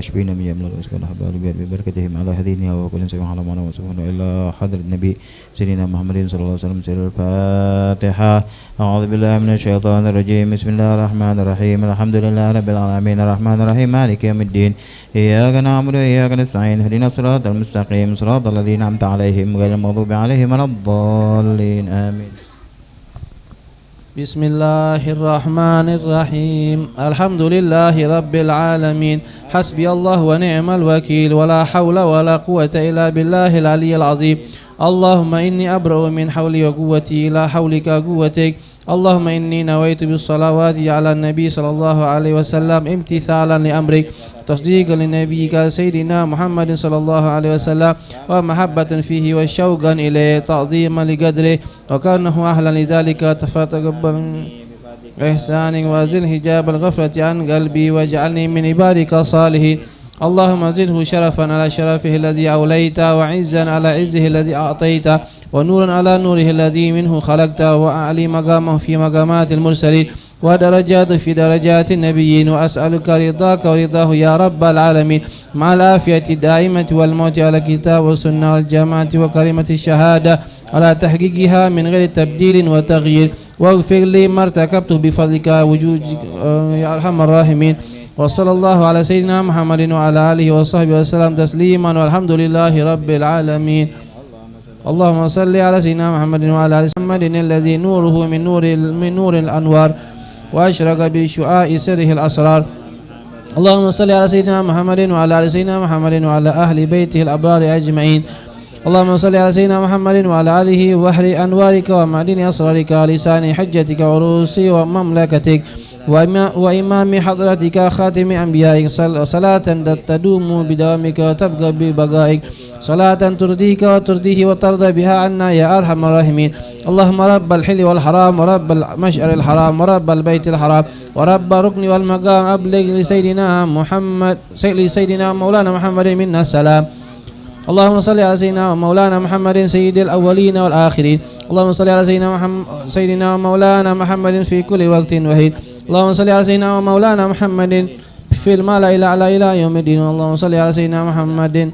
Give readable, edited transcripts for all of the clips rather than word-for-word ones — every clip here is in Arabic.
كاشفين من يملا وسكن حبال ببركتهم على هدينا وكل سبحان الله معنا وسبحانه إلى حضرة النبي سيدنا محمد صلى الله عليه وسلم. سير الفاتحة. أعوذ بالله من الشيطان الرجيم. بسم الله الرحمن الرحيم. الحمد لله رب العالمين الرحمن الرحيم مالك يوم الدين. إياك نعبد وإياك نستعين اهدنا الصراط المستقيم صراط الذين أنعمت عليهم غير المغضوب عليهم ولا الضالين آمين. بسم الله الرحمن الرحيم. الحمد لله رب العالمين. حسبي الله ونعم الوكيل ولا حول ولا قوة إلا بالله العلي العظيم. اللهم إني أبرأ من حولي وقوتي إلى حولك وقوتك. اللهم إني نويت بالصلوات على النبي صلى الله عليه وسلم امتثالا لأمرك تصديقا لنبيك سيدنا محمد صلى الله عليه وسلم ومحبة فيه وشوقا إليه تعظيما لقدره وكأنه أهلا لذلك فتقبل إحسان وزل حجاب الغفلة عن قلبي واجعلني من عبادك الصالحين. اللهم زده شرفا على شرفه الذي أوليت وعزا على عزه الذي أعطيت ونورا على نوره الذي منه خلقت وأعلي مقامه في مقامات المرسلين ودرجات في درجات النبيين. وأسألك رضاك ورضاه يا رب العالمين مع العافية الدائمة والموت على الكتاب والسنة والجماعة وكلمة الشهادة على تحقيقها من غير تبديل وتغيير. واغفر لي ما ارتكبته بفضلك وجودك يا أرحم الراحمين. وصلى الله على سيدنا محمد وعلى آله وصحبه وسلم تسليما والحمد لله رب العالمين. اللهم صل على سيدنا محمد وعلى آل محمد الذي نوره من نور الأنوار وأشرق بشعاع سره الأسرار. اللهم صل على سيدنا محمد وعلى آل سيدنا محمد وعلى أهل بيته الأبرار أجمعين. اللهم صل على سيدنا محمد وعلى آله وبحر أنوارك ومعدن أسرارك ولسان حجتك وروس ومملكتك وإمام حضرتك خاتم أنبيائك صلاة تدوم بدوامك وتبقى ببقائك صلاة ترضيك وترضيه وترضى بها عنا يا أرحم الراحمين. اللهم رب الحل والحرام ورب المشعر الحرام ورب البيت الحرام ورب الركن والمقام أبلغ لسيدنا مولانا محمد منا السلام. اللهم صل على سيدنا مولانا محمد سيد الأولين والآخرين. اللهم صل على سيدنا مولانا محمد في كل وقت وحين. اللهم صل على سيدنا مولانا محمد في الملأ إلى يوم الدين. اللهم صل على سيدنا محمد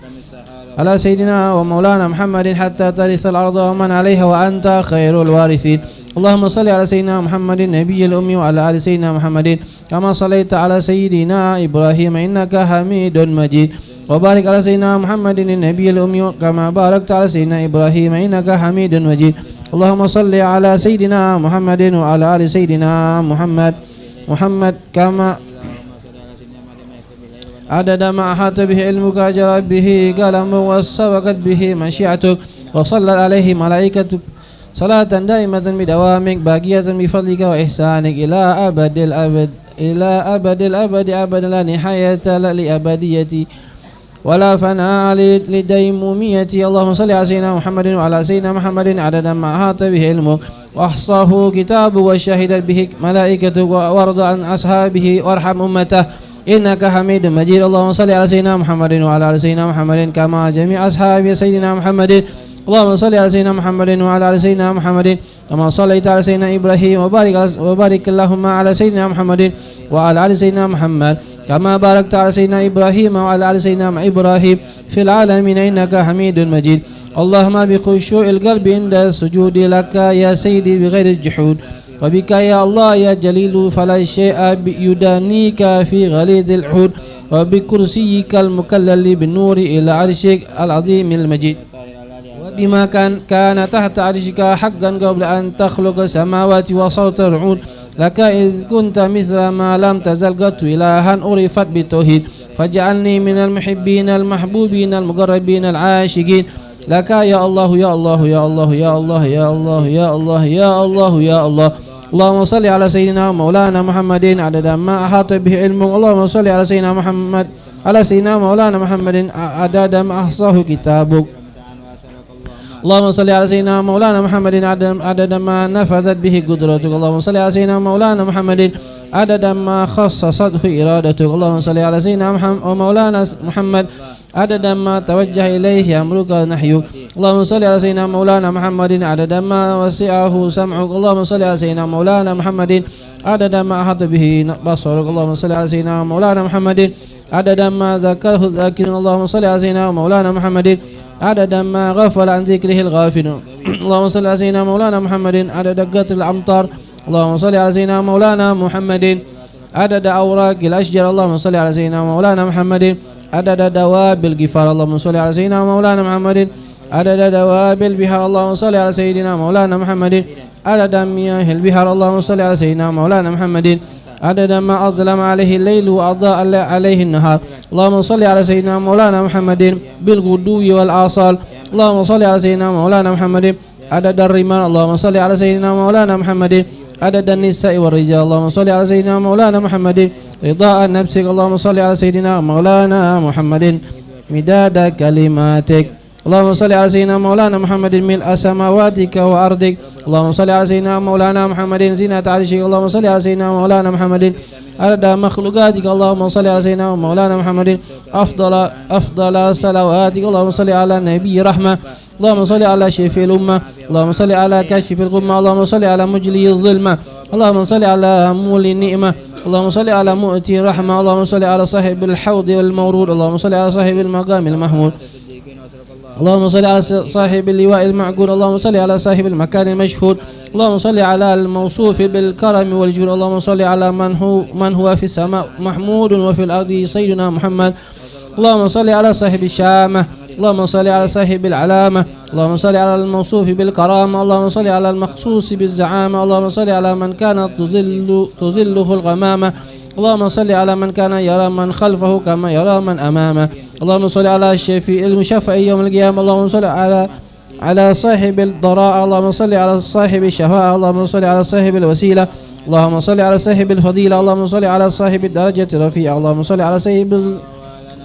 على سيدنا ومولانا محمد حتى ترث الأرض ومن عليها وأنت خير الوارثين. اللهم صل على سيدنا محمد النبي الأمي وعلى آل سيدنا محمد كما صليت على سيدنا إبراهيم إنك حميد مجيد. وبارك على سيدنا محمد النبي الأمي كما باركت على سيدنا إبراهيم إنك حميد مجيد. اللهم صل على سيدنا محمد وعلى آل سيدنا محمد كما عدد ما أحاط به علمك جرى به قلم وسبقت به مشيئتك وصلى عليه ملائكتك صلاة دائمة بدوامك باقية بفضلك وإحسانك إلى أبد الأبد أبد لا نهاية لأبديتي ولا فناء لديموميتي. اللهم صل على سيدنا محمد وعلى سيدنا محمد عدد ما أحاط به علمك وأحصاه كتابه وشهدت به ملائكته وارض عن أصحابه وارحم أمته إنك حميد مجيد. اللهم صل على سيدنا محمد وعلى آل سيدنا محمد كما جميع أصحاب سيدنا محمد. اللهم صل على سيدنا محمد وعلى آل سيدنا محمد كما صليت على سيدنا إبراهيم وبارك اللهم على سيدنا محمد وعلى آل سيدنا محمد كما باركت على سيدنا إبراهيم وعلى آل سيدنا إبراهيم في العالمين إنك حميد مجيد. اللهم بخشوع القلب عند السجود لك يا سيدي بغير الجحود وبك يا الله يا جليل فلا شيء يدانيك في غليظ العهود وبكرسيك المكلل بالنور إلى عرشك العظيم المجيد وبما كان تحت عرشك حقا قبل أن تخلق السماوات وصوت الرعود لك إذ كنت مثل ما لم تزل قط إلها عرفت بالتوحيد فاجعلني من المحبين المحبوبين المقربين العاشقين لك يا الله يا الله يا الله يا الله يا الله يا الله يا الله يا الله. اللهم صل على سيدنا مولانا محمد عدد ما أحاط به علمك. اللهم صل على سيدنا محمد على سيدنا مولانا محمد عدد ما أحصاه كتابك. اللهم صل على سيدنا مولانا محمد عدد ما نفذت به قدرتك. اللهم صل على سيدنا مولانا محمد عدد ما خصصته إرادتك. اللهم صل على سيدنا مولانا محمد عدد ما توجه إليه أمرك ونحيك. اللهم صل على سيدنا مولانا محمد عدد ما وسعه سمعك. اللهم صل على سيدنا مولانا محمد عدد ما أحاط به بصرك. اللهم صل على سيدنا مولانا محمد عدد ما ذكره الذاكرون اللهم صل على سيدنا ومولانا محمد عدد ما غفل عن ذكره الغافلون اللهم صل على سيدنا مولانا محمد عدد قطر الأمطار اللهم صل على سيدنا مولانا محمد عدد أوراق الأشجار اللهم صل على سيدنا مولانا محمد عدد دواب الغفار اللهم صل على سيدنا مولانا محمد عدد دواب البحار اللهم صل على سيدنا مولانا محمد عدد مياه البحار اللهم صل على سيدنا مولانا محمد عدد ما أظلم عليه الليل وأضاء عليه النهار اللهم صل على سيدنا مولانا محمد بالغدو والآصال اللهم صل على سيدنا مولانا محمد عدد الرمال اللهم صل على سيدنا مولانا محمد عدد النساء والرجال اللهم صل على سيدنا مولانا محمد رضاء نفسك اللهم صل على سيدنا مولانا محمد مداد كلماتك اللهم صل على سيدنا مولانا محمد ملء سماواتك وأرضك اللهم صل على سيدنا مولانا محمد زينة عرشك اللهم صل على سيدنا مولانا محمد عدد مخلوقاتك اللهم صل على سيدنا مولانا محمد أفضل صلواتك اللهم صل على نبي رحمة اللهم صل على شفيع الأمة اللهم صل على كاشف الغمة اللهم صل على مجلي الظلمة اللهم صل على مولي النعمة اللهم صل على مؤتي الرحمة اللهم صل على صاحب الحوض والمورود اللهم صل على صاحب المقام المحمود اللهم صل على صاحب اللواء المعقول اللهم صل على صاحب المكان المشهود اللهم صل على الموصوف بالكرم والجود اللهم صل على من هو في السماء محمود وفي الأرض سيدنا محمد اللهم صل على صاحب الشامة اللهم صل على صاحب العلامة اللهم صل على الموصوف بالكرامة اللهم صل على المخصوص بالزعامة اللهم صل على من كانت تظله الغمامة اللهم صل على من كان يرى من خلفه كما يرى من أمامه اللهم صل على الشفيع المشفع يوم القيامة اللهم صل على صاحب الضراء اللهم صل على صاحب الشفاعة اللهم صل على صاحب الوسيلة اللهم صل على صاحب الفضيلة اللهم صل على صاحب الدرجة الرفيعة اللهم صل على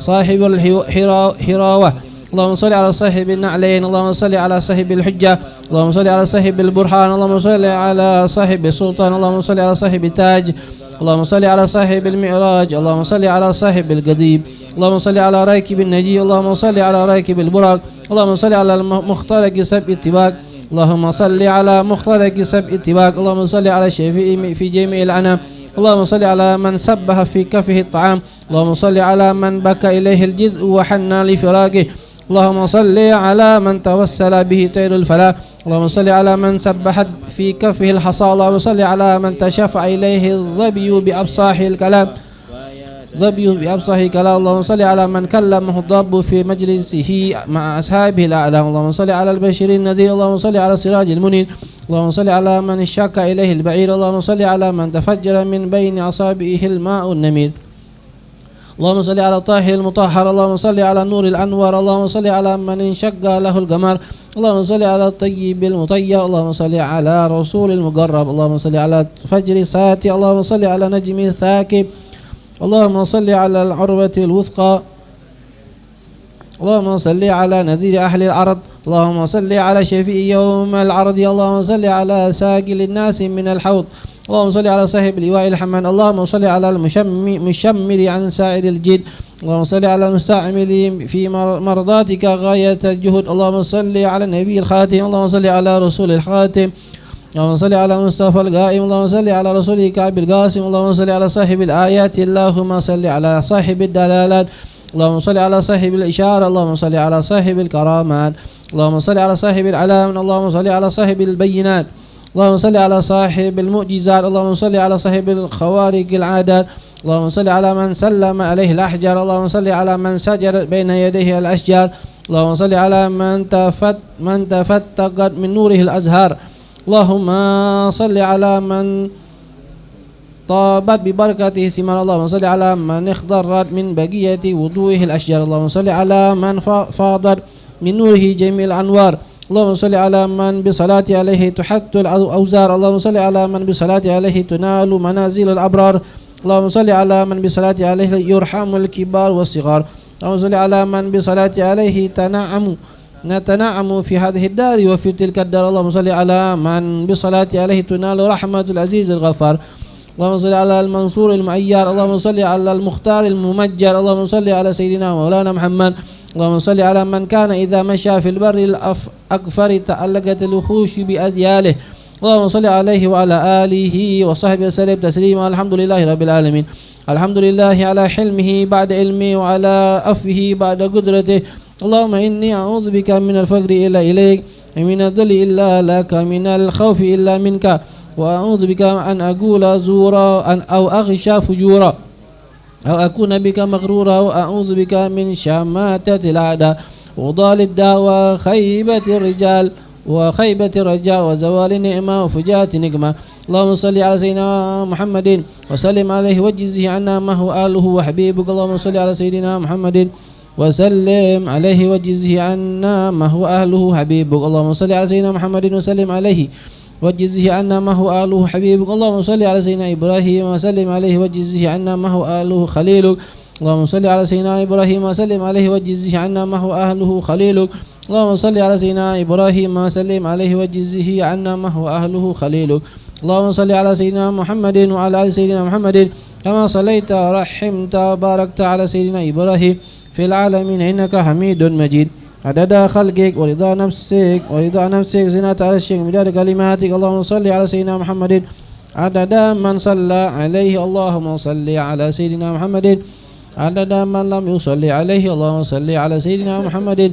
صاحب الحراوة اللهم صل على صاحب النعلين اللهم صل على صاحب الحجة اللهم صل على صاحب البرهان اللهم صل على صاحب السلطان اللهم صل على صاحب التاج اللهم صل على صاحب المعراج اللهم صل على صاحب القضيب اللهم صل على راكب النجي اللهم صل على راكب البراق اللهم صل على المخترق سبع الطباق اللهم صل على مخترق سبع الطباق اللهم صل على الشفيع في جميع الأنام اللهم صل على من سبح في كفه الطعام اللهم صل على من بكى إليه الجزء وحنى لفراقه اللهم صل على من توسل به طير الفلاح اللهم صل على من سبحت في كفه الحصى اللهم صل على من تشفع إليه الظبي بأبصاح الكلام اللهم صل على من كلمه الضب في مجلسه مع أصحابه الأعلام اللهم صل على البشير النذير اللهم صل على السراج المنير اللهم صل على من اشتكى إليه البعير اللهم صل على من تفجر من بين أصابعه الماء النمير اللهم صل على الطاهر المطهر اللهم صل على النور الأنوار اللهم صل على من انشق له القمر اللهم صل على الطيب المطير اللهم صل على رسول المقرب اللهم صل على فجر ساتي اللهم صل على نجم ثاكب اللهم صل على العروة الوثقى اللهم صل على نذير أهل الأرض اللهم صل على شفيع يوم العرض اللهم صل على ساقل الناس من الحوض اللهم صل على صاحب لواء الحمد اللهم صل على المشمر عن سائر الجد اللهم صل على المستعمل في مرضاتك غاية الجهد اللهم صل على النبي الخاتم اللهم صل على رسول الخاتم اللهم صل على مصطفى القائم اللهم صل على رسول كعب القاسم اللهم صل على صاحب الآيات اللهم صل على صاحب الدلالات اللهم صل على صاحب الإشارة اللهم صل على صاحب الكرامات اللهم صل على صاحب العلام اللهم صل على صاحب البينات اللهم صل على صاحب المعجزات اللهم صل على صاحب الخوارق العادات اللهم صل على من سلم عليه الأحجار اللهم صل على من سجر بين يديه الأشجار اللهم صل على من تفتقت من نوره الأزهار اللهم صل على من طابت ببركته ثمار اللهم صل على من اخضرت من بقية وضوئه الأشجار اللهم صل على من فاضت من نوره جميع الأنوار اللهم صل على من بصلاة عليه تحت الأوزار اللهم صل على من بصلاة عليه تنال منازل الأبرار اللهم صل على من بصلاة عليه يرحم الكبار والصغار اللهم صل على من بصلاة عليه نتنعم في هذه الدار وفي تلك الدار اللهم صل على من بصلاة عليه تنال رحمة العزيز الغفار اللهم صل على المنصور المعيار اللهم صل على المختار الممجر اللهم صل على سيدنا مولانا محمد اللهم صل على من كان إذا مشى في البر الأكفر تألقت الوحوش بأذياله اللهم صل عليه وعلى آله وصحبه وسلم تسليما. الحمد لله رب العالمين. الحمد لله على حلمه بعد علمه وعلى أفه بعد قدرته. اللهم إني أعوذ بك من الفقر إلا إليك، من الذل إلا لك، من الخوف إلا منك، وأعوذ بك أن أقول زورا أو أغشى فجورا أو أكون بك مغرورا، وأعوذ بك من شماتة الأعداء وضال الداء وخيبة الرجاء وزوال النعمة وفجاءة نقمة. اللهم صل على سيدنا محمد وسلم عليه وجزه عنا ما هو آله وحبيبك. اللهم صل على سيدنا محمد وسلم عليه وجزه عنا ما هو أهله حبيبك. اللهم صل على سيدنا محمد وسلم عليه وجزه عنا ما هو أهله حبيبك. اللهم صل على سيدنا إبراهيم وسلم عليه وجزه عنا ما هو أهله خليلك. اللهم صل على سيدنا إبراهيم وسلم عليه وجزه عنا ما هو أهله خليلك. اللهم صل على سيدنا إبراهيم وسلم عليه وجزه عنا ما هو أهله خليلك. اللهم صل على سيدنا محمد وعلى آل سيدنا محمد كما صليت ورحمت وباركت على سيدنا إبراهيم في العالمين إنك حميد مجيد. عدد خلقك ورضا نفسك زنة عرشك مداد كلماتك. اللهم صل على سيدنا محمد عدد من صلى عليه. اللهم صل على سيدنا محمد عدد من لم يصلي عليه. اللهم صل على سيدنا محمد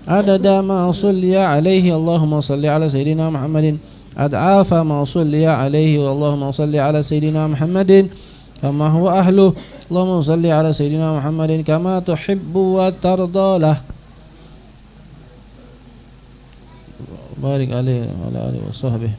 عدد ما صلي عليه. اللهم صل على سيدنا محمد أضعاف ما صلي عليه. اللهم صل على سيدنا محمد كما هو أهله. اللهم صل على سيدنا محمد كما تحب وترضى له. بارك عليه وعلى آله وصحبه.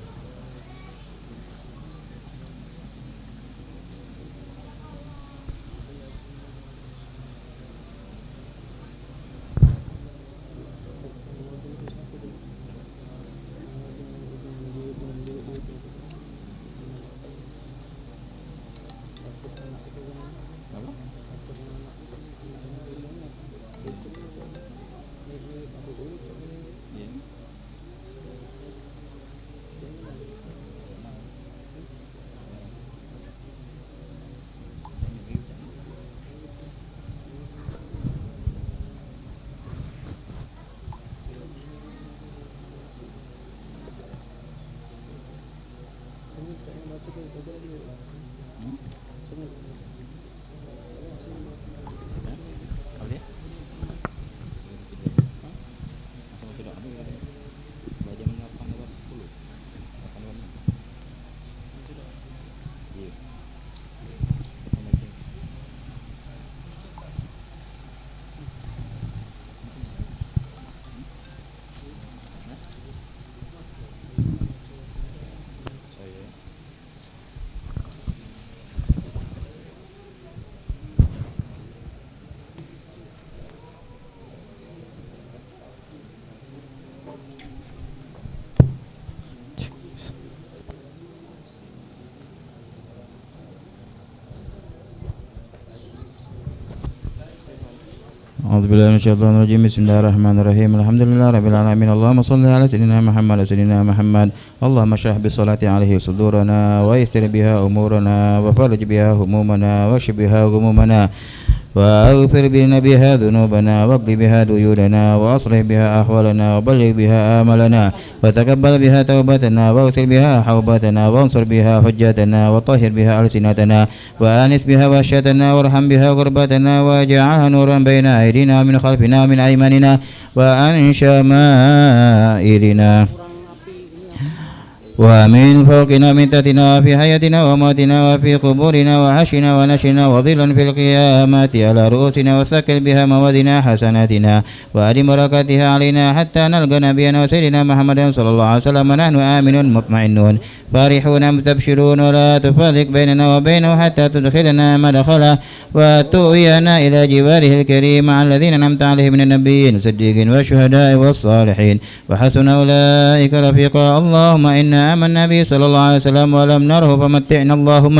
أعوذ بالله من الشيطان الرجيم. بسم الله الرحمن الرحيم. الحمد لله رب العالمين. اللهم صل على سيدنا محمد. اللهم اشرح بالصلاة عليه صدورنا ويسر بها أمورنا وفرج بها همومنا واكشف بها غمومنا واغفر بها ذنوبنا واقض بها ديوننا وأصلح بها أحوالنا وبلغ بها آملنا وتقبل بها توبتنا واغسل بها حوبتنا وانصر بها حجاتنا وطهر بها ألسنتنا وآنس بها وحشتنا وارحم بها غربتنا واجعلها نورا بين أيدينا ومن خلفنا ومن أيماننا وعن شمائلنا ومن فوقنا من تحتنا وفي حياتنا وموتنا وفي قبورنا وحشنا ونشنا وظلا في القيامة على رؤوسنا وثقل بها موازنا حسناتنا وأدم بركاتها علينا حتى نلقى نبينا وسيدنا محمد صلى الله عليه وسلم ونحن آمنون مطمئنون فارحون مستبشرون ولا تفرق بيننا وبينه حتى تدخلنا مدخله وتؤوينا إلى جواره الكريم مع الذين أنعمت عليهم من النبيين والصديقين والشهداء والصالحين وحسن أولئك رفيقا. اللهم إنا آمنا به صلى الله عليه وسلم ولم نره فمتعنا اللهم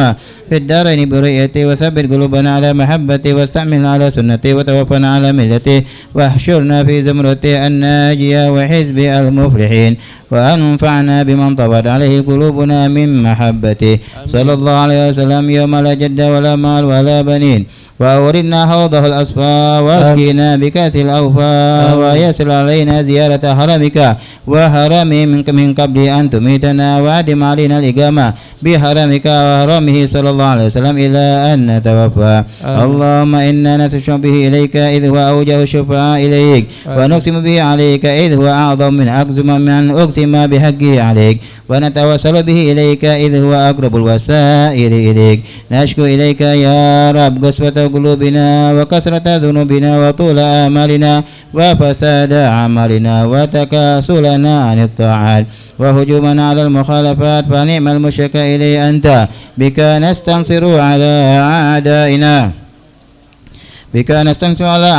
في الدارين برؤيته وثبت قلوبنا على محبته واستعملنا على سنته وتوفنا على ملته واحشرنا في زمرته الناجية وحزب المفلحين. وأنفعنا بما انطبت عليه قلوبنا من محبته صلى الله عليه وسلم يوم لا جد ولا مال ولا بنين وأوردنا حوضه الأصفى واسقينا بكأس الأوفى ويسر علينا زيارة حرمك وحرمه من قبل أن تميتنا وأدم علينا الإقامة بحرمك وحرمه صلى الله عليه وسلم إلى أن نتوفى اللهم إنا نستشفع به إليك إذ هو أوجه الشفعاء إليك ونقسم به عليك إذ هو أعظم من أقسم بحقه عليك ونتوسل به إليك إذ هو أقرب الوسائل إليك نشكو إليك يا رب قسوة قلوبنا وكثرة ذنوبنا وطول آمالنا وفساد أعمالنا وتكاسلنا عن الطاعات وهجومنا على المخالفات فنعم المشرك إلي أنت بك نستنصر على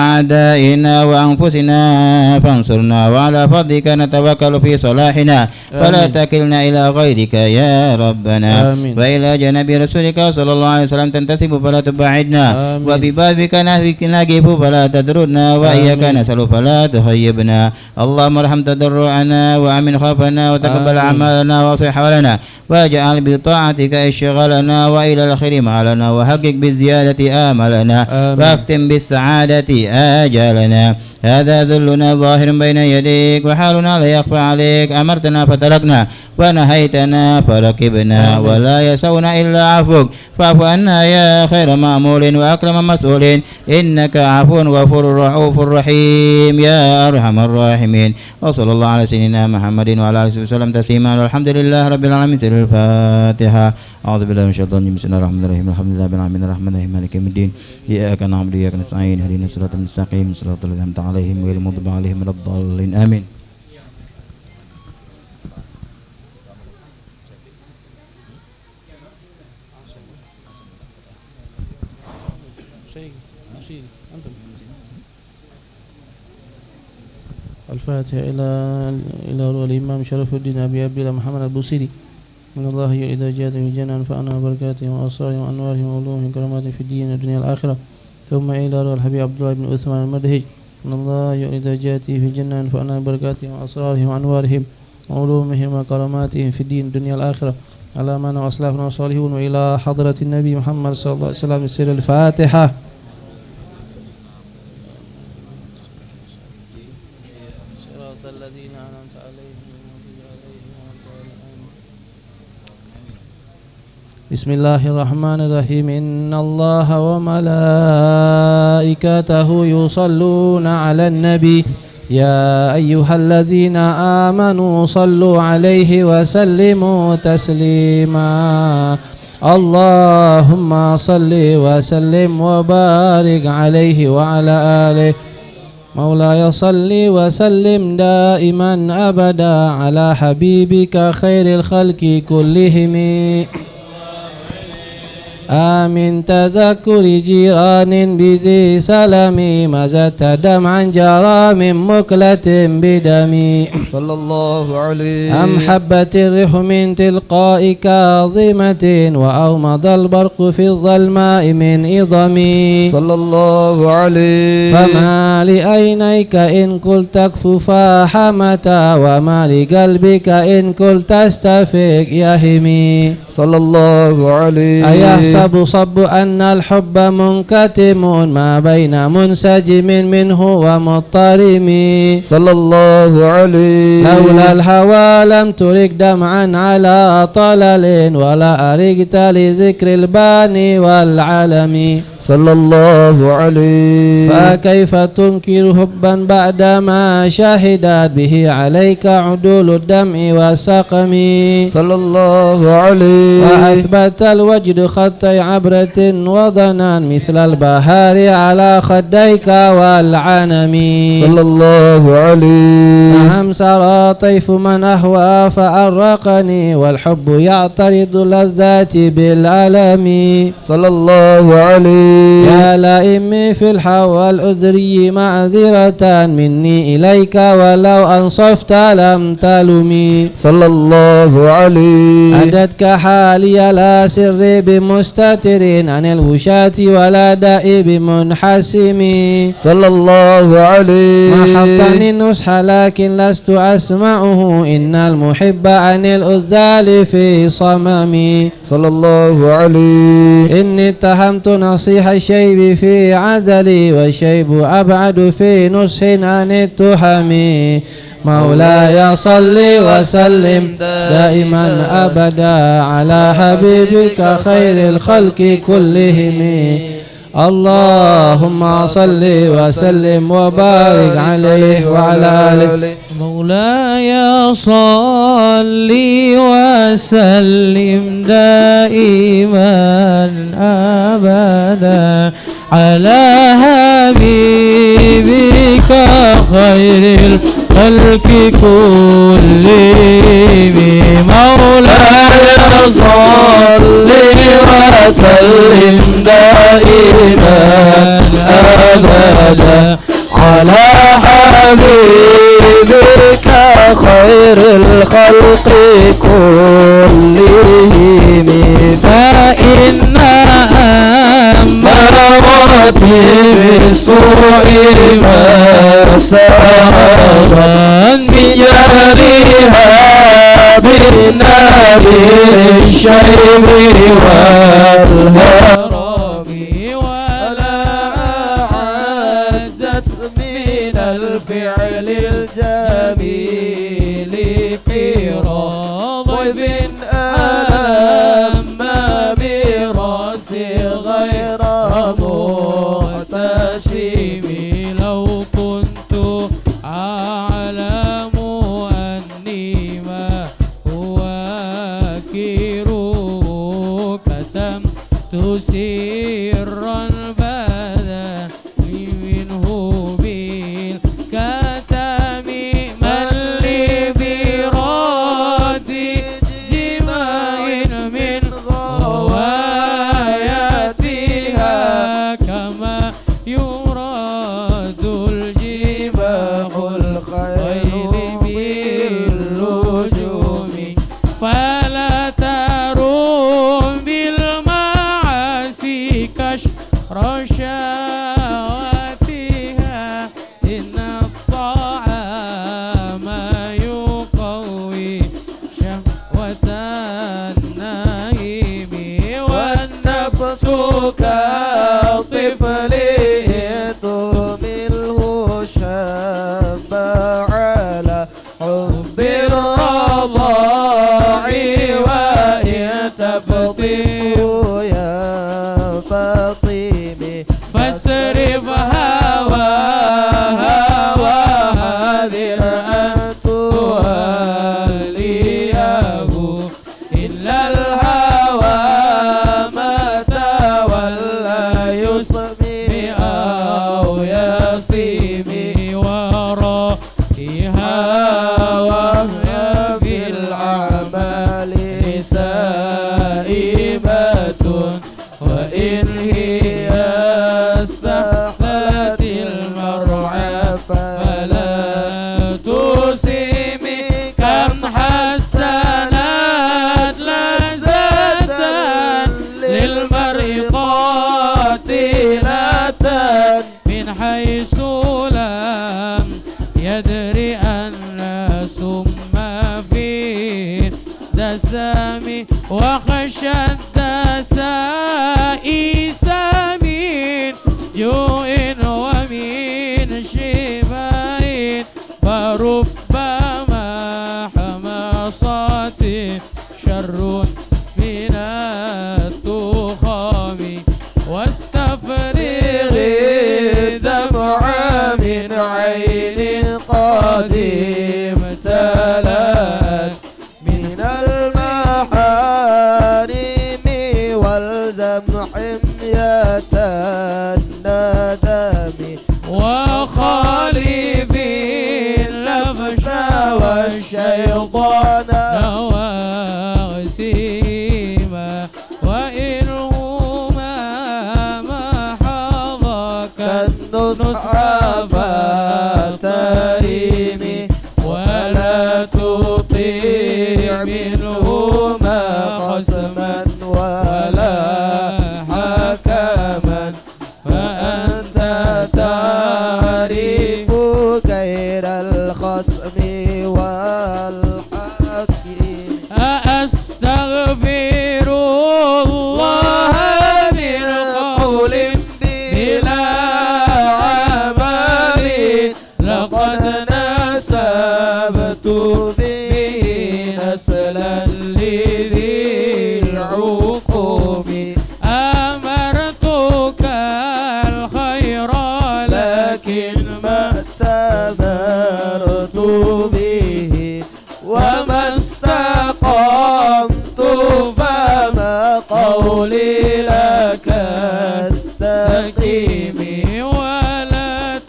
أعدائنا وأنفسنا فانصرنا وعلى فضلك نتوكل في صلاحنا ولا تكلنا إلى غيرك يا ربنا وإلى جنب رسولك صلى الله عليه وسلم تنتسب فلا تبعدنا وببابك نقف فلا تدرنا وإياك نسأل فلا تخيبنا اللهم ارحم تضرعنا وأمن خوفنا وتقبل أعمالنا واصلح حالنا واجعل بطاعتك اشغالنا وإلى الخير مالنا وحقق بالزيادة آملنا واختم بالسعادة آجالنا هذا ذلنا ظاهر بين يديك وحالنا لا يخفى عليك أمرتنا فتركنا ونهيتنا فركبنا ولا يسونا إلا عفوك فاعف عنا يا خير مأمول وأكرم مسؤول إنك عفو غفور رؤوف رحيم يا أرحم الراحمين وصلى الله على سيدنا محمد وعلى آله وسلم تسليما والحمد لله رب العالمين. سر الفاتحة. أعوذ بالله من الشيطان الرجيم. بسم الله الرحمن الرحيم. الحمد لله رب العالمين الرحمن الرحيم مالك يوم الدين إياك نعبد وإياك نستعين اهدنا الصراط المستقيم صراط الذين أنعمت عليهم غير المغضوب عليهم ولا الضالين آمين. الفاتحة إلى الإمام شرف الدين أبي عبد الله محمد البوصيري من الله إذا جاءت من الجنة أنفعنا وبركاته وأسرارهم وأنوارهم وعلومهم كرامات في الدين والدنيا الآخرة. ثم إلى الحبيب عبد الله بن عثمان المدهج من الله إذا جاءت في الجنة أنفعنا وبركاته وأسرارهم وأنوارهم وعلومهم وكراماتهم في الدين والدنيا الآخرة على من وأسلافنا وصالحون. وإلى حضرة النبي محمد صلى الله عليه وسلم سر الفاتحة. بسم الله الرحمن الرحيم. إن الله وملائكته يصلون على النبي يا أيها الذين آمنوا صلوا عليه وسلموا تسليما. اللهم صل وسلم وبارك عليه وعلى آله. مولاي صل وسلم دائما أبدا على حبيبك خير الخلق كلهم. آمين تذكر جيران بذي سلمي مزت دمعا جرى من مكلة بدمي صلى الله عليه. أم حبت الريح من تلقاء كاظمة وأومض البرق في الظلماء من إضمي صلى الله عليه. فما لعينيك إن قلت اكففا حمتا وما لقلبك إن قلت استفق يهمي صلى الله عليه. أيحسب صب أن الحب منكتم ما بين منسجم منه ومضطرم صلى الله عليه. لولا الهوى لم ترك دمعا على طلل ولا أرقت لذكر الباني والعلم صلى الله عليه. فكيف تنكر حبا بعدما شهدت به عليك عدول الدمع والسقم صلى الله عليه. وأثبت الوجد خطي عبرة وضنا مثل البهار على خديك والعنم صلى الله عليه. نعم سرى طيف من أهوى فأرقني والحب يعترض لذاتي بالألم صلى الله عليه. يا لائمي في الحوى الأذري معذرة مني إليك ولو أنصفت لم تلمي صلى الله عليه أدتك حالي لا سر بمستتر عن الوشاة ولا داء بمنحسم صلى الله عليه ما حطني النصح لكن لست أسمعه إن المحب عن الأذال في صممي صلى الله عليه إني اتهمت نصيح الشيب في عدلي والشيب أبعد في نصح عن التهم مولاي صل وسلم دائما أبدا على حبيبك خير الخلق كلهم اللهم صل وسلم وبارك عليه وعلى آله مولاي صل وسلم دائما أبدا على حبيبك خير الخلق كلهم مولاي صل وسلم دائما أبدا على حبيبك خير الخلق كلهم فإن أمرت بالسوء ما تهرب بجريها بالنار الشيب والهرم ولا أعدت من الفعل الجميل قراض بن ألم براس غير محتشم لو كنت أعلم أني ما أواكر كتمت سرا بدا منه بالكتم من لي براد جماع من غواياتها كما يراد الجماع الخيل باللجوم فلا تروم بالمعاصي كشر شهواتها إن الطعام يقوي شهوة النائم والنفس كطفل تهمله شاب على حب الرضاع وإن تبطئ يا فاطمي فاسرب هواها وهذر أن توليه إلا الهوى ما تولى يصمي أو يصيمي ورائها وهي في الأعمال سائبة وإن هي استحلت المرعى فلا تسيمي كم حسنت لذة للمرء قاتلة من حيث لم يدري أن سم في دسم وخشى الدسائس من جوع ومن شبع فربما حماصات شر من التخام واستفرغي دمع من عين قديم تلات من المحارم والزم حمية الندم وخالف اللبس والشيطان نواسيما وإنهما ما النصح فاتهم ولا تطيع منهما خصما ولا حكما فأنت تعرف غير الخصم والحكيم أستغفر الله من قول بلا عمل لقد نسبت به نسلا لذي العقوم أمرتك الخير لكن ما اتبرت به وما استقمت فما قولي لك استقيم ولا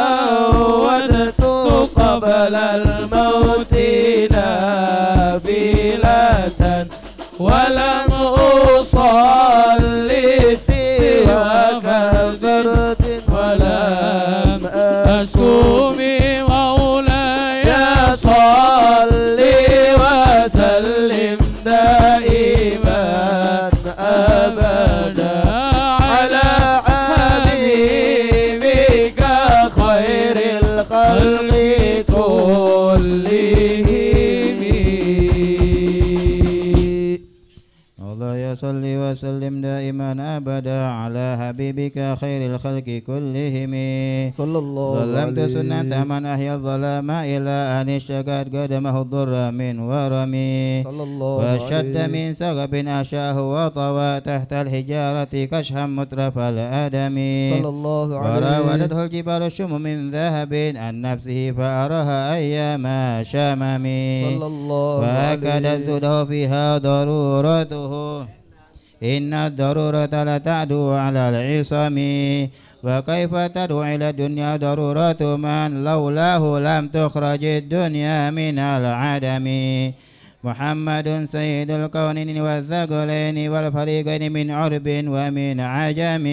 تزودت قبل الموت نافلة ولم أصلي سواك فرد ولم أصوم مولاي صلي وسلم دائما أبدا على حبيبك خير الخلق كلهم الله صل وسلم دائما أبدا على حبيبك خير الخلق كلهم صلى الله ظلمت عليه سنة من أحيا الظلام إلى أن اشتكت قدمه الضر من ورمي صلى الله وشد عليه من سغب أشاه وطوى تحت الحجارة كشحا مترف الأدم صلى الله عليه وراودته الجبال الشم من ذهب عن نفسه فأراها أيام شمم صلى الله وأكد عليه زده فيها ضرورته إن الضرورة لا تعدو على العصم وكيف تدعو إلى الدنيا ضرورة من لولاه لم تخرج الدنيا من العدم محمد سيد الكونين والثقلين والفريقين من عرب ومن عجم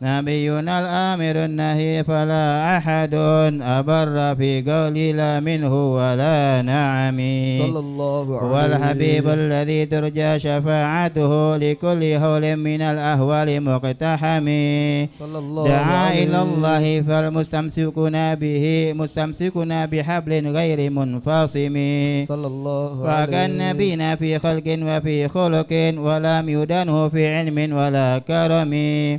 نبينا الآمر النهي فلا أحد أبر في قول لا منه ولا نعم صلى الله عليه هو الحبيب الذي ترجى شفاعته لكل هول من الأهوال مقتحم صلى الله دعا عليه إلى الله فالمستمسكون به مستمسكون بحبل غير منفصم صلى الله وكان عليه نبينا في خلق وفي خلق ولم يدنه في علم ولا كرم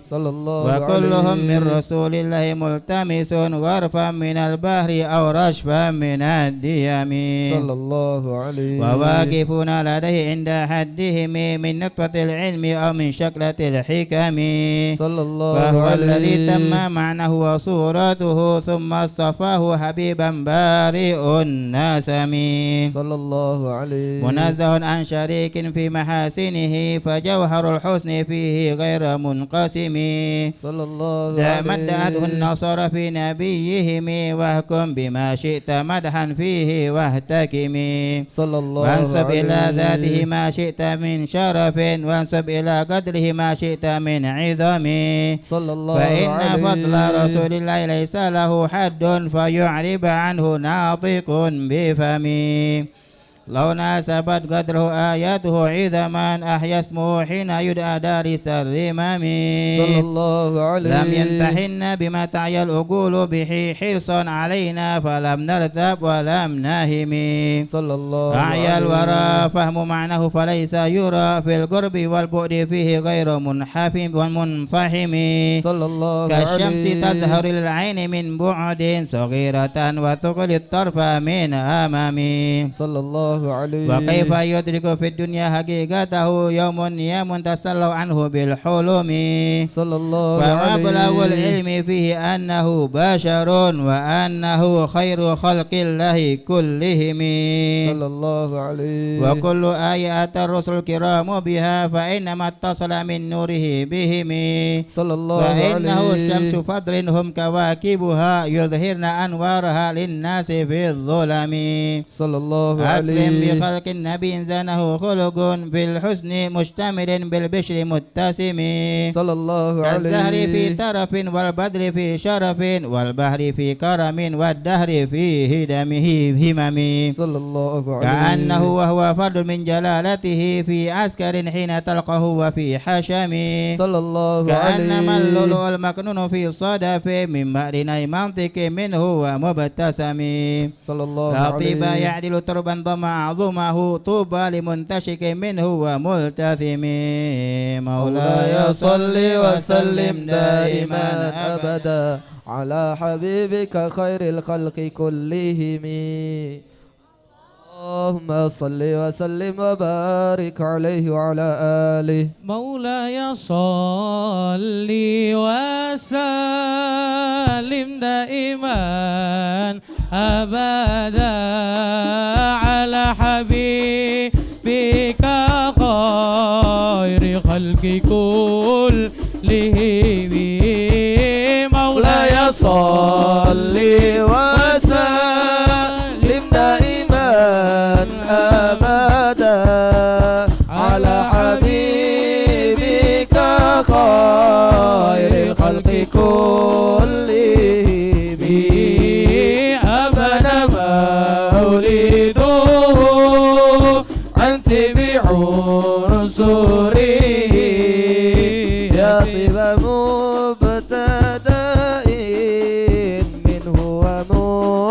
صلى الله وكلهم عليه من رسول الله ملتمس غرفا من البحر أو رشفا من الديم صلى الله عليه وواقفون لديه عند حدهم من نطفة العلم أو من شكلة الحكم صلى الله وهو عليه الذي تم معناه وصورته ثم اصطفاه حبيبا بارئ النسم صلى الله عليه منزه عن شريك في محاسنه فجوهر الحسن فيه غير منقسم صلى الله تمدعته عليه النصر في نبيهم واحكم بما شئت مدحا فيه واهتكم صلى الله وانسب إلى عليه ذاته ما شئت من شرف وانسب إلى قدره ما شئت من عظم صلى الله فإن عليه فضل رسول الله ليس له حد فيعرب عنه ناطق بفمه لو ناسبت قدره آياته عظما أحيا اسمه حين يدعى دارس الرمم صلى الله عليه لم يمتحن بما تعي العقول به حرصا علينا فلم نرتب ولم نهم صلى الله أعيا عليه الورى فهم معناه فليس يرى في القرب والبعد فيه غير منحفم ومنفحم صلى الله كالشمس عليه تظهر للعين من بعد صغيرة وثقل الطرف من أمام صلى الله عليه وكيف يدرك في الدنيا حقيقته يوم يوم تسلوا عنه بالحلم صلى الله عليه فمبلغ العلم فيه أنه بشر وأنه خير خلق الله كلهم صلى الله عليه وكل آيات الرسل الكرام بها فإنما اتصل من نوره بهم صلى الله فإنه عليه الشمس فضل هم كواكبها يظهرن أنوارها للناس في الظلم صلى الله عليه بخلق النبي زانه خلق في الحسن مشتمل بالبشر متسم صلى الله كالزهر عليه في ترف والبدر في شرف والبحر في كرم والدهر في هدمه همم صلى الله عليه كأنه وهو فرد من جلالته في عسكر حين تلقه وفي حشم صلى الله عليه كأنما اللؤلؤ المكنون في صدف من بحر منطق منه ومبتسم صلى الله لا طيب عليه يعدل تربا ضم عظمه طوبى لمنتشك منه وملتثم مولاي صل وسلم دائما أبدا على حبيبك خير الخلق كلهم اللهم صل وسلم وبارك عليه وعلى آله مولاي صل وسلم دائما أبدا على حبيبك خير خلق كلهم مولاي صل وسلم دائما أبدا على حبيبك خير خلق كلهم أبدا مولده أنت بعنصره يا طيب مبتدأ منه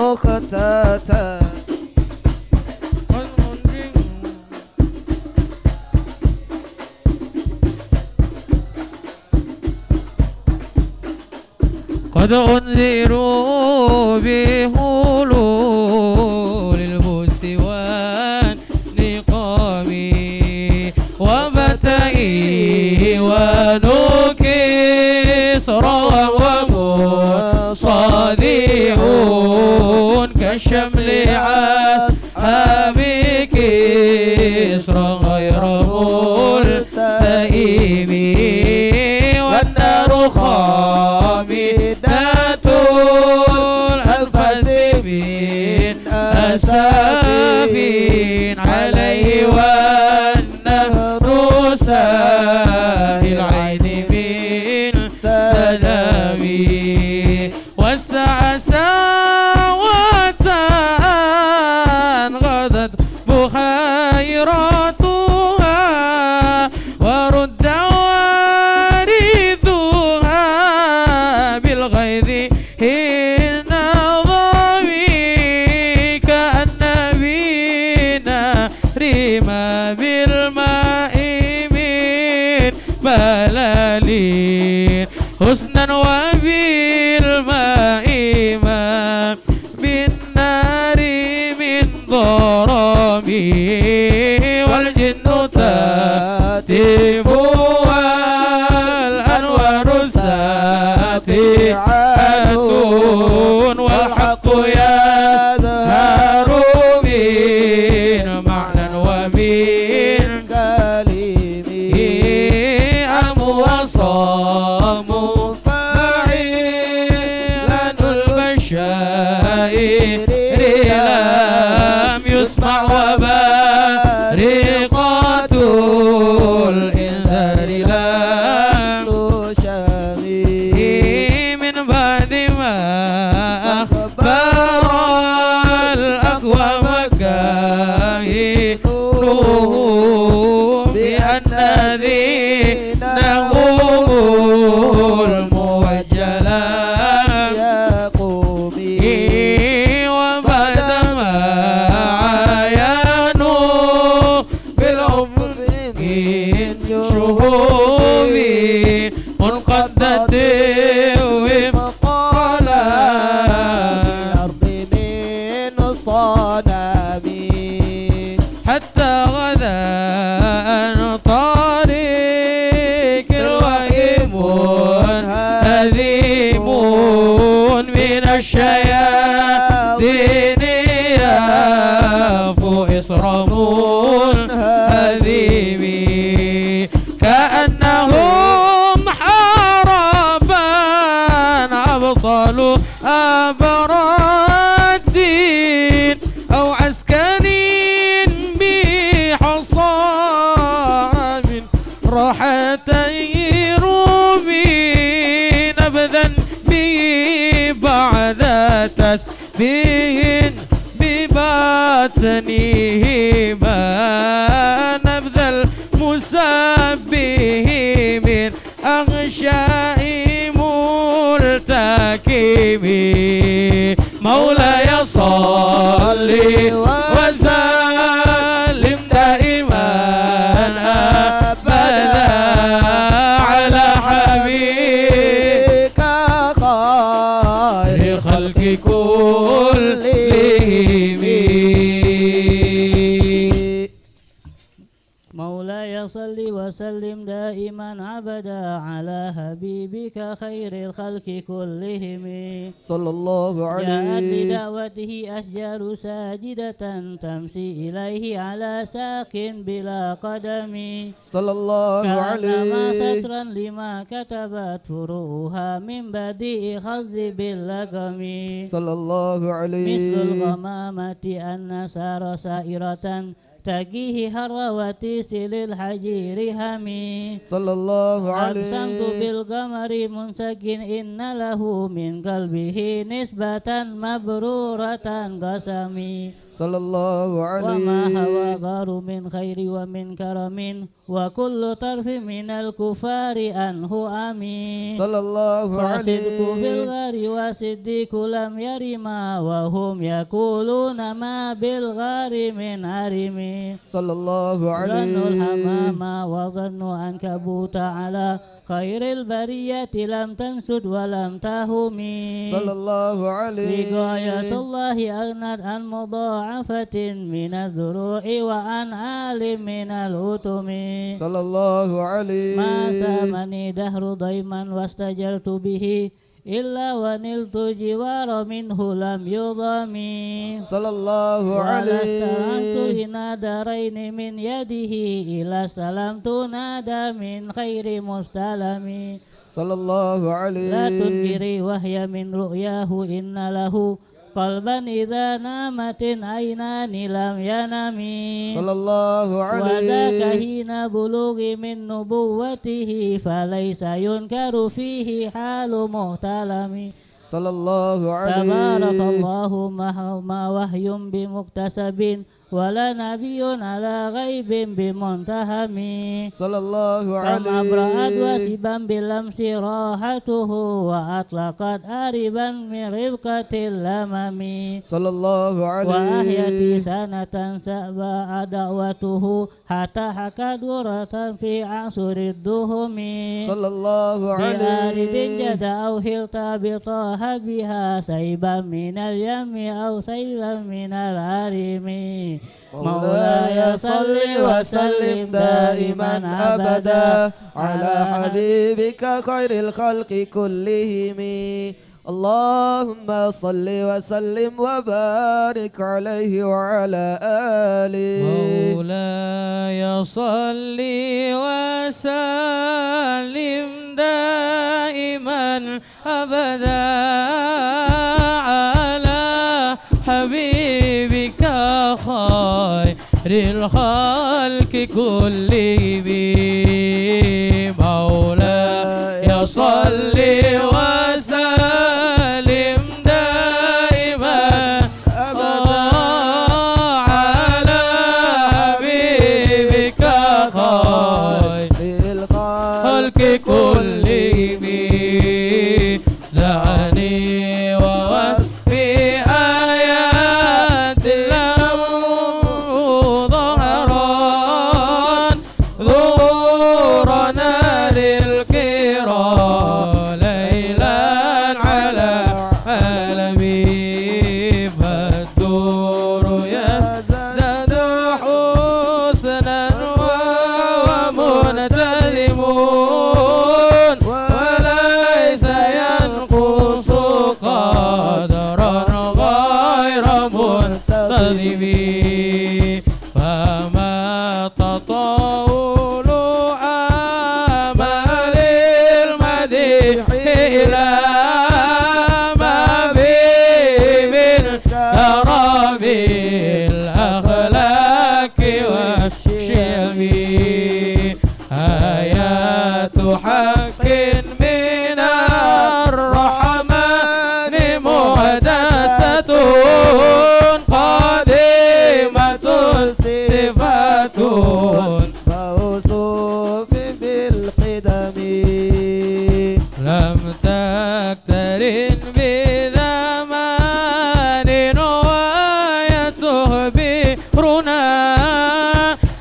ومختتى قد أنذروا بهلول البؤس والنقام وبتئي ونكسر ومصادئون كالشمل أصحاب كسر غير ملتئم والنار خامدة الأنفاس من أساب عليه والنهر ساهي العين من سلامي والسعى ساوة غدت بخيراتها ورد واردها بالغيظ النظام كأن بنا ريما بالماء من بلالين حسنا وبالماء ما بالنار من ضرامي والجن تاتب والأنوار ساتعة والحق يظهر من معنى ومن كلمه أم وصام فاعلا البشائر لم يسمع وبارقات الإنذار لم تشمي من بعد ما أخبر الأقوام كاهنوه بأن دينه الموجلا يقومي وبعدما عاينوا بالعمر من شهوب منقدة ومقالة بالأرض من صنم حتى غدا أن طريق الوهيم هزيم من الشياطين يافو إصرم هزيم كأنهم حربا أبطال أبراد أو عسكري بعد تسبيح بباطنه ما نبذ المسبح من أغشاء ملتكب مولاي صل وسلم دائما أبدا على حبيبك خير خلق كلهم مولاي صل وسلم دائما أبدا على حبيبك خير الخلق كلهم صلى الله جاءت عليه بدعوته أشجار ساجدة تمشي إليه على ساق بلا قدم صلى الله كأنما عليه سترا لما كتبت فروها من بديء خصد باللقم صلى الله عليه مثل الغمامة أن سار سائرة تقيه هروتي سل الحجير همي صلى الله أقسمت عليه بالقمر منسك إن له من قلبه نسبة مبرورة قسمي صلى الله وما هوى عليه غار من خير ومن كرم وكل طرف من الكفار أنه أمين صلى الله فصدق في عليه الغار وصديق لم يرما وهم يقولون ما بالغار من هرم صلى الله ظنوا عليه الحمام وظنوا عنكبوت على خير البرية لم تنسد ولم تهمي صلى الله عليه وقاية الله أغنت عن مضاعفة من الزروع وعن آل من الأتم صلى الله عليه ما سامني دهر ضيما واستجرت به إلا ونلت جوار منه لم يضمي صلى الله ولا استعنت عليه إلى دارين من يده إلا استلمت نادى من خير مستلم صلى الله عليه لا تنكري وهي من رؤياه إن له قلبا إذا نامت عينان لم ينم صلى الله وذاك عليه حين بلوغ من نبوته فليس ينكر فيه حال محتلم صلى الله عليه تبارك الله ما وحي بمكتسب ولا نبي على غيب بمنتهم صلى الله كم أبرأت عليه وسبا باللمس راحته وأطلقت آربا من ربقة اللمم صلى الله وأحيت عليه سنة سأبع دعوته حتى حكى دورة في عصر الدهم صلى الله بآرد عليه جد أو هلت بطه بها سيبا من اليم أو سيبا من العرم مولاي صل وسلم دائما أبدا على حبيبك خير الخلق كلهم اللهم صل وسلم وبارك عليه وعلى آله مولاي صل وسلم دائما أبدا على حبيبك خير الخلق كلهم مولاي صل وسلم دائما أبدا على حبيبك خير الخلق كلهم لعني ووصفي آيات له ظهران ذو بزمان ويتخبرنا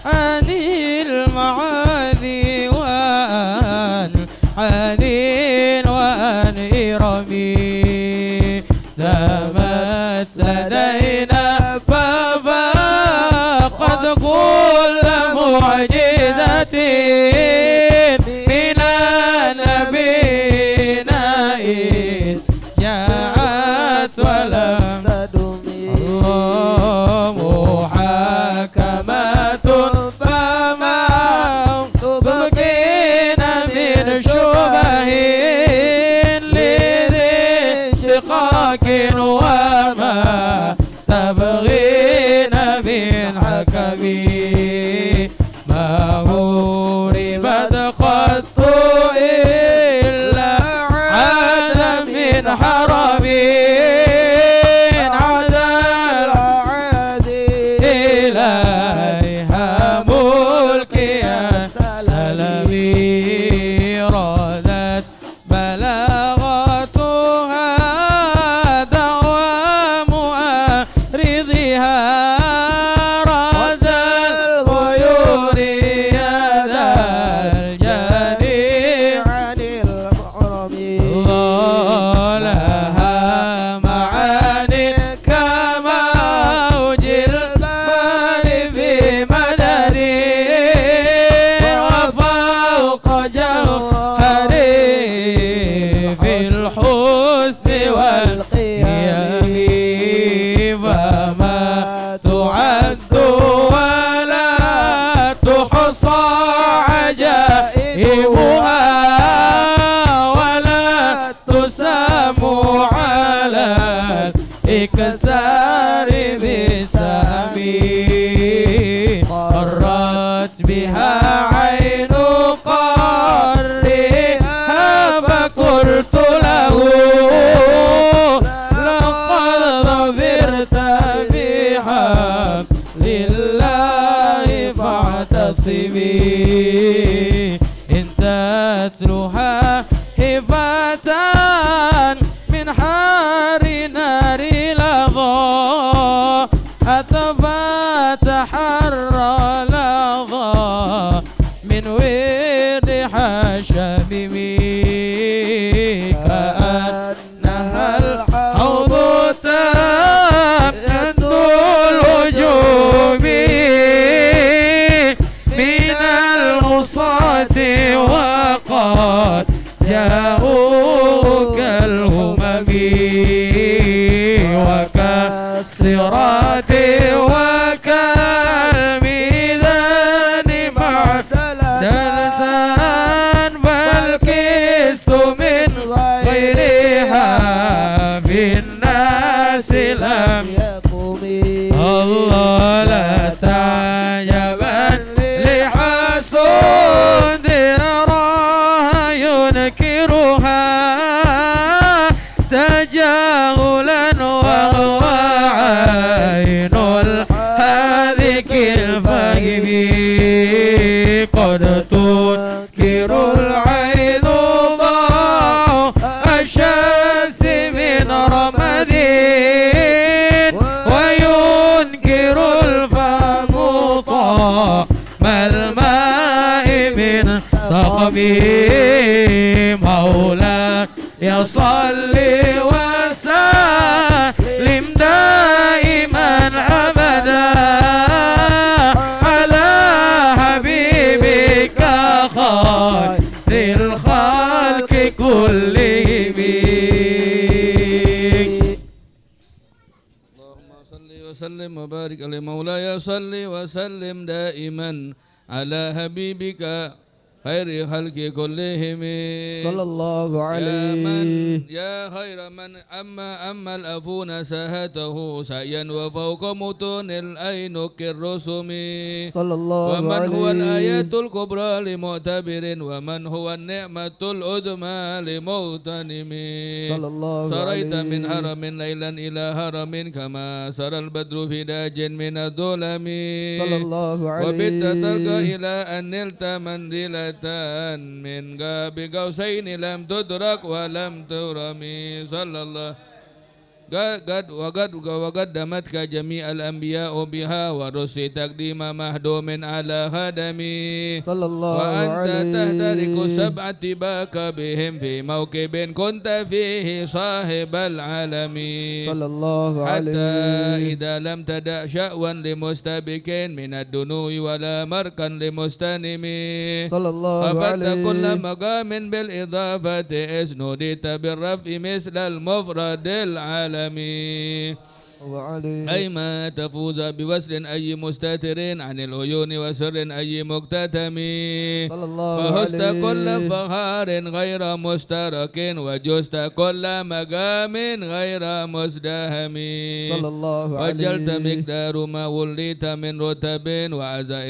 عن المعاذي وعن عدين وعن إرمي دامت لدينا بابا قد كل معجزة من نبينا إذ جاءت ولم تدمي الله محاكمات فما تبقين من شبه لذي شقاق وما تبغين من حكم ما غربت قط إلا عاد من حرم عدل إليها ملكيا سلمي ردت بلاغتها دوام رضها رد الغيور يد الجميع عن المحرم الله لها معاني كموج البحر بمدد وفوق جوهره في الحسن والقيام فما تعد ولا تحصى عجائبها ولا تسام على الإكسار بسام مرت بها عين قرها فقلت له لقد ظفرت بحبل الله فاعتصمي إن تتلوها هبة من حار نار لظى أتفتح لظى من ورد حشمي كأنها الحوض تمتد الوجوب من الغصات وقد جاءوا كالهمم وكالصراط وكالميزان معتدلة بل كست من غيرها في الناس لم يقومي الله لا تعجبا لحسود يراها ينكرها تجاهلا وهو عين الحاذق الفهم قد تنكر العين ضوء الشمس من رمد وينكر الفم طعم الماء من سقم مولاي يصلي وسلم دائما أبدا على حبيبك خير الخلق كلهم اللهم صل وسلم وبارك على مولاي صل وسلم دائما على حبيبك خير خلق كلهم صلى الله يا عليه خير من أما الأفون ساهته سعيا وفوق متون الأينك الرسم صلى الله ومن عليه هو الآيات الكبرى لمعتبر ومن هو النعمة العظمى لمغتنم صلى الله سريت عليه من هرم ليلا إلى هرم كما سرى البدر في داج من الظلم صلى الله عليه وبت تلقى إلى أن نلت منزلة من قاب قوسين لم تدرك ولم ترمي صلى الله وقدمتك جميع الأنبياء بها والرسل تقديم مهدوم على خدمي صلى الله وأنت عليه تهترك سبع تباك بهم في موكب كنت فيه صاحب العالم صلى الله عليه حتى إذا لم تدع شأوا لمستبك من الدنو ولا مركا لمستنم صلى الله أفدت عليه كل مقام بالإضافة اسندت بالرفع مثل المفرد العالمي وعليه أي ما تفوز بوصل أي مستتر عن العيون وسر أي مكتتم صلى الله فهست عليه كل فخار غير مشترك وجزت كل مقام غير مزدهم صلى الله عليه وجلت مقدار ما وليت من رتب وعزائت